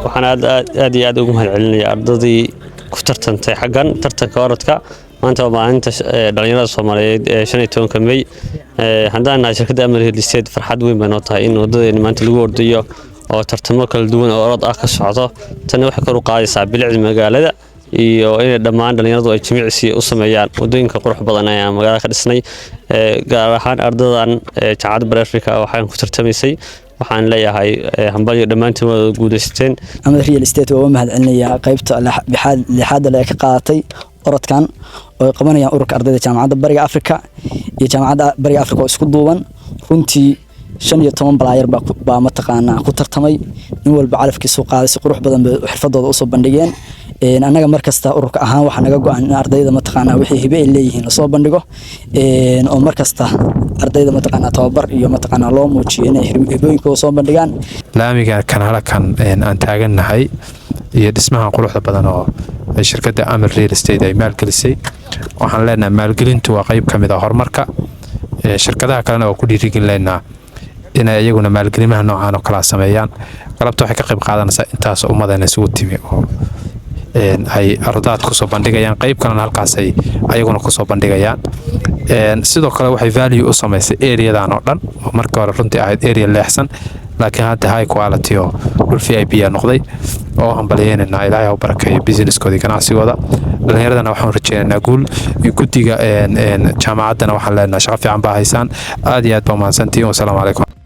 waxaan aad ugu mahadcelinayaa ardadii ku tartantay xaggan tartanka orodka maanta waa maalinta dhalinyarada Soomaaliyeed ee 15 May haddana shirkadda Amir Real Estate farxad weyn baan u tahay in wadadeena maanta lagu ordayo oo tartamo kala duwan oo orod ah ka socdo tan waxay kor u qaadaysaa bilicda magaalada iyo in dhammaan dhalinyaradu ay jimicsi u sameeyaan wadooyinka qurux badan ee magaalada ka dhisnay gaar ahaan ardadan jaamacadda Bariga Afrika waxaan ku tartamaysay waxaan leeyahay hambalyo dhamaantiin wada guuleysteen Amir Real Estate waa mahadcelinayaa qaybta lixaad ee ka qaadatay orodkan oo qabanayaan ururka ardayda jaamacadda Bariga Afrika iyo jaamacadda Bariga Afrika oo isku duuban runtii 15 balaayar baa mataqaana ku tartamay in walba calafkiisu qaaday si qurux badan xirfadooda u soo bandhigeen anaga markasta ururka ahaan waxa naga go'an in ardayda mataqaana wixii hibe ay leeyihiin la soo bandhigo oo markasta ardayda mataqaana tababar iyo mataqaana loo muujiyo inay hibooyinkooda soo bandhigaan laamiga kanaalkan aan taaganahay iyo dhismaha quruxda badan oo shirkadda Amir Real Estate ay maalgelisay waxaan leenahay maalgelintu waa qayb kamid ah horumarka shirkadaha kalena oo ku dhiirigelinayna in ayaguna maalgelimaha noocan oo kala sameeyaan galabta waxay ka qayb qaadanaysaa intaas ummadana isugu timi oo ay ardaad ku soo bandhigayaan qayb kalena halkaas ay ayaguna ku soo bandhigayaan sidoo kale waxay value u sameysay area-dan oo dhan oo markii hore runtii ahayd area leexsan laakiin hadda high quality oo dhul VIP noqday oo hambalyeynayna Ilaahay u barakeeyo businesskooda ganacsigooda dhalinyaradana waxaan rajeynaynaa guul guddiga jaamacaddana waxaan leenahay shaqo fiican baa haysaan aad iyo aad baa mahadsantihiin. Wassalaamu calaykum.